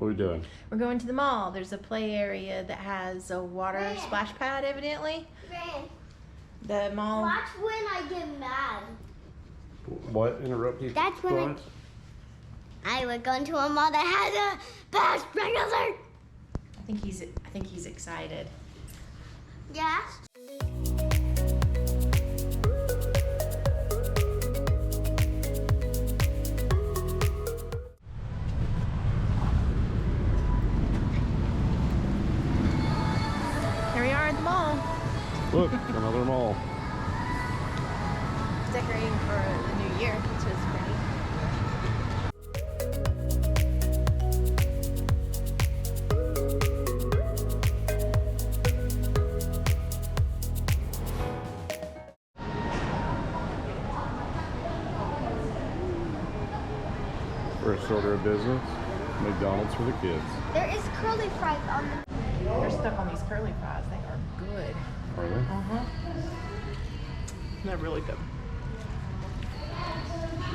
we doing? We're going to the mall. There's a play area that has a water splash pad, evidently. The mall. Watch when I get mad. What? Interrupt you? That's when we're going to a mall that has a bad spring alert. I think he's excited. Yes. Here we are at the mall. Look, another mall. Decorating for the new year, which is pretty. First order of business, McDonald's for the kids. There is curly fries on the. They're stuck on these curly fries. They are good. Are they? They're really good.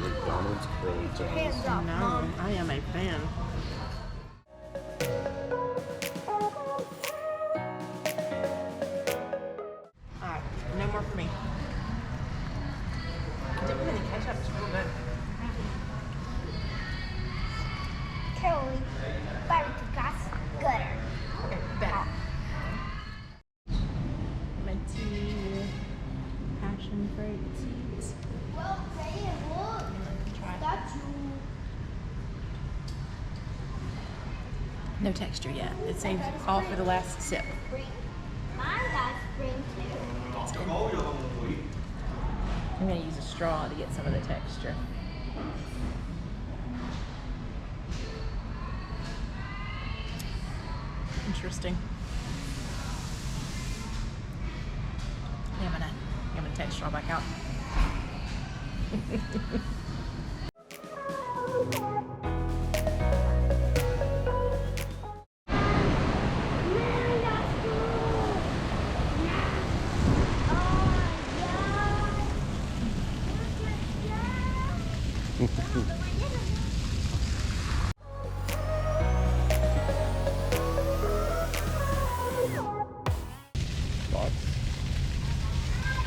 McDonald's curly fries. Hands off, Mom. I am a fan. Alright, no more for me. Dip them in the ketchup. It's real good. Curly barbecue sauce, gooder. Okay, better. Minty passion fruit seeds. Well, say it, look. Try it. That's you. No texture yet. It saves all for the last sip. Spring. Mine got spring too. I'm going to use a straw to get some of the texture. Interesting. Yeah, I'm gonna take straw back out.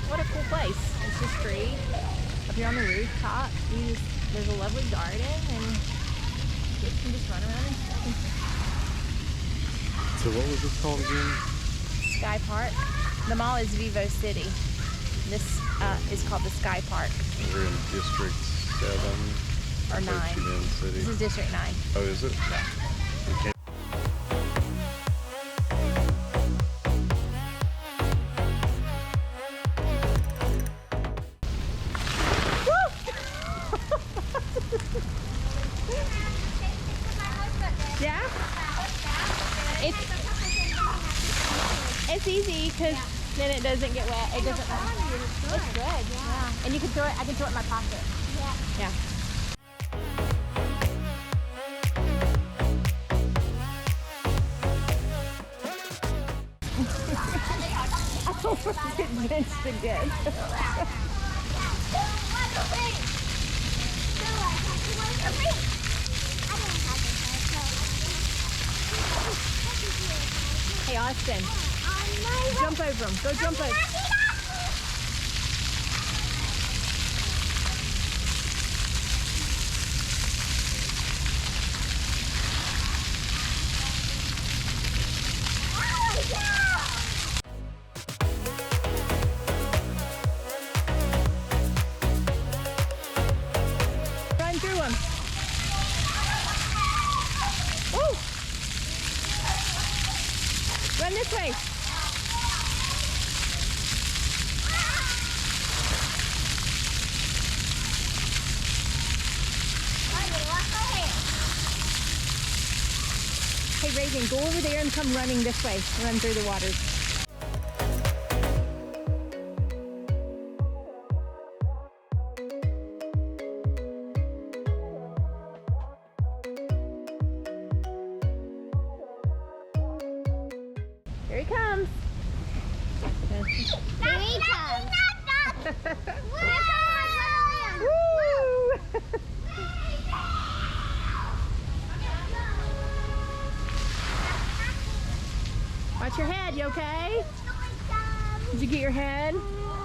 What a cool place. It's just free. Up here on the rooftop, there's a lovely garden and kids can just run around and play. So what was this called again? Sky Park. The mall is VivoCity. This is called the Sky Park. We're in District 7. Or 9. Ho Chi Minh City. This is District 9. Oh, is it? Yeah. Okay. Yeah? It's easy because then it doesn't get wet. It doesn't. It's good. Yeah. And you can throw it. I can throw it in my pocket. Yeah. I don't want to get drenched again. Hey, Austin. Jump over him. Go jump over. Run through him. Woo! Run this way. Hey Reagan, go over there and come running this way. Run through the water. Here he comes. Here he comes. Woo! get your head. You okay? Did you get your head?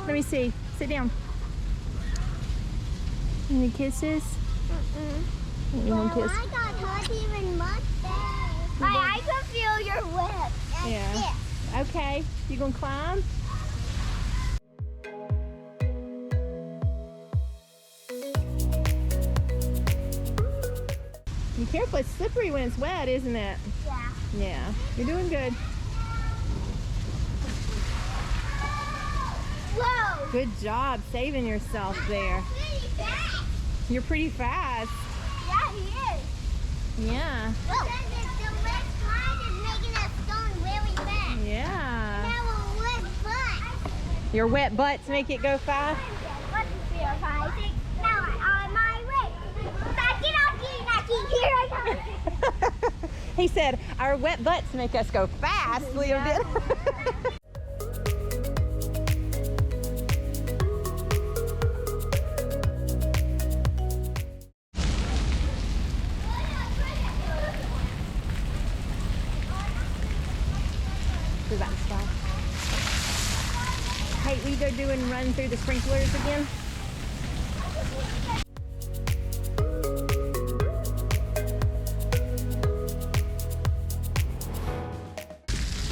Let me see. Sit down. Any kisses? You want Well, kiss? I got hurt even much better. I can feel your whip. Yeah. Okay. You gonna climb? Be careful, it's slippery when it's wet, isn't it? Yeah. Yeah. You're doing good. Whoa. Good job saving yourself there. Pretty fast. You're pretty fast. Yeah, he is. Yeah. Whoa. The wet slide is making us going really fast. Yeah. Now a wet butt. Your wet butts make it go fast? 1, 2, 3, 4, 5, 6. Now I'm on my way. Here I come. He said, our wet butts make us go fast. Leo did. We're about to stop. Hey, we go do and run through the sprinklers again?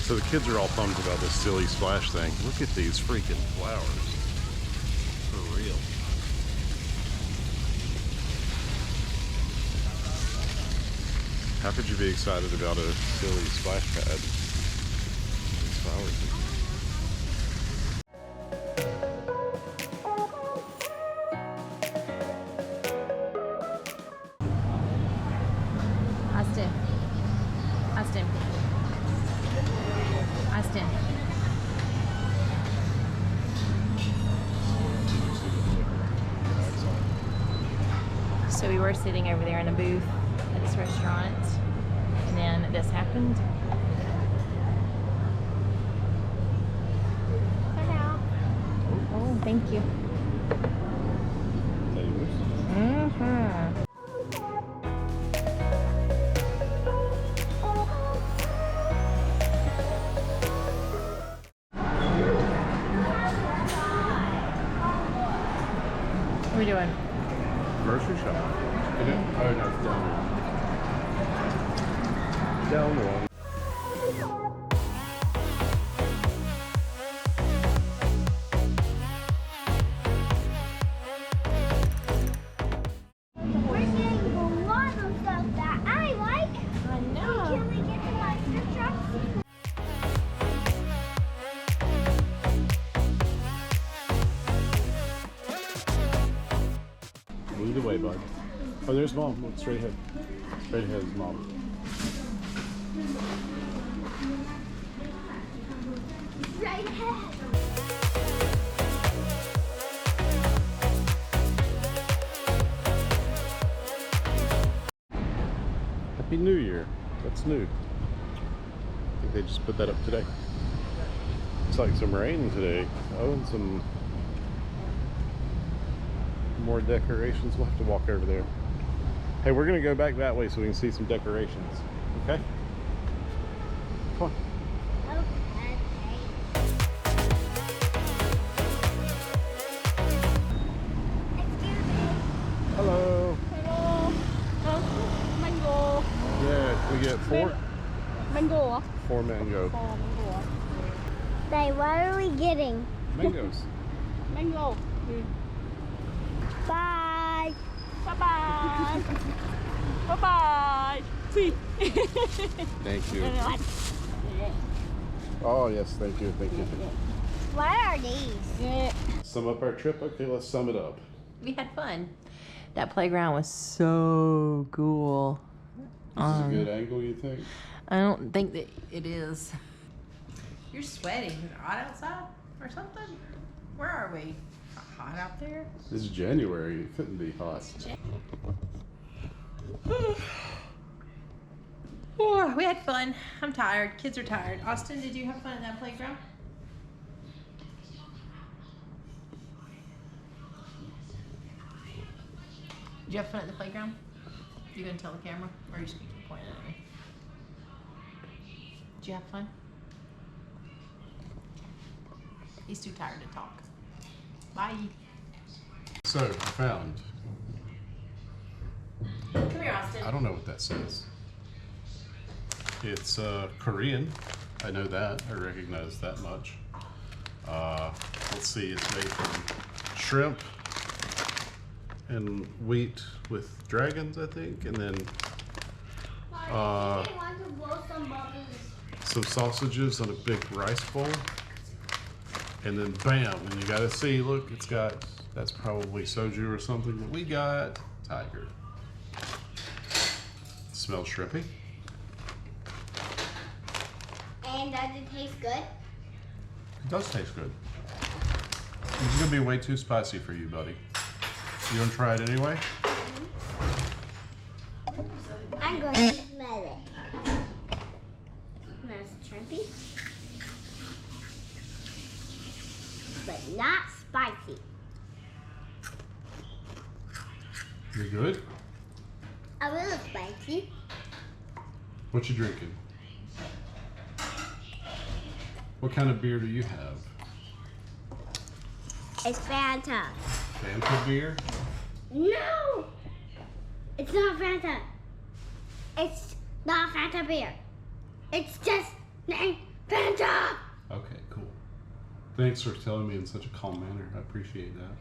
So the kids are all pumped about this silly splash thing. Look at these freaking flowers. For real. How could you be excited about a silly splash pad? These flowers. Austin. Austin. Austin. So we were sitting over there in a booth at this restaurant, and then this happened. Come out. Oh, thank you. Mm-hmm. What are we doing? Grocery shop. Oh, no, it's down there. Down one. We're getting a lot of stuff that I like. I know. Can we get to my truck? Lead the way, bud. Oh, there's Mom. Look straight ahead. Straight ahead is Mom. Right ahead. Happy New Year. That's new. I think they just put that up today. Looks like some rain today. Oh, and some more decorations. We'll have to walk over there. Hey, we're gonna go back that way so we can see some decorations. Okay? Come on. Okay. Excuse me. Hello. Hello. Mango. Yeah, we get four Mango. mango. Hey, what are we getting? Mangoes. Mango. Bye. Bye-bye. Bye-bye. See. Thank you. Oh yes, thank you, thank you. What are these? Sum up our trip. Okay, let's sum it up. We had fun. That playground was so cool. This is a good angle, you think? I don't think that it is. You're sweating. Is it hot outside or something? Where are we? Hot out there? This is January. It couldn't be hot. Oh, we had fun. I'm tired. Kids are tired. Austin, did you have fun at that playground? Did you have fun at the playground? You gonna tell the camera, or are you speaking pointing at me? Did you have fun? He's too tired to talk. Bye. So, I found, Come here, Austin. I don't know what that says. It's Korean. I know that. I recognize that much. Let's see, it's made from shrimp and wheat with dragons, I think, and then some sausages on a big rice bowl, and then bam, and you gotta see, look, it's got, that's probably soju or something, but we got tiger. Smells shrimpy. And does it taste good? It does taste good. It's gonna be way too spicy for you, buddy. You wanna try it anyway? I'm going to smell it. Smells shrimpy, but not spicy. You're good? A little spicy. What you drinking? What kind of beer do you have? It's Fanta. Fanta beer? No! It's not Fanta. It's not Fanta beer. It's just named Fanta. Okay, cool. Thanks for telling me in such a calm manner. I appreciate that.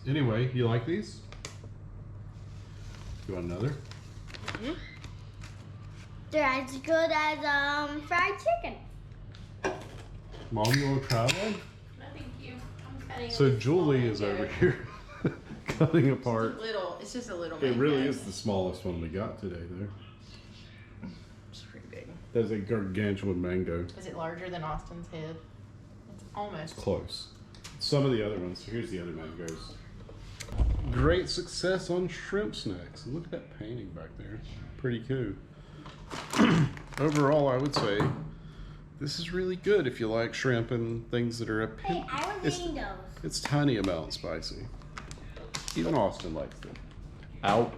Anyway, you like these? You want another? They're as good as fried chicken. Mom, you want to try one? No, thank you. I'm cutting. So Julie is over here cutting apart. It's just a little. It really is the smallest one we got today, though. It's pretty big. That's a gargantuan mango. Is it larger than Austin's head? It's almost. Close. Some of the other ones. Here's the other mangoes. Great success on shrimp snacks. Look at that painting back there. Pretty cool. Overall, I would say this is really good if you like shrimp and things that are a Hey, pinch. I was eating those. It's tiny amount spicy. Even Austin likes them. Out.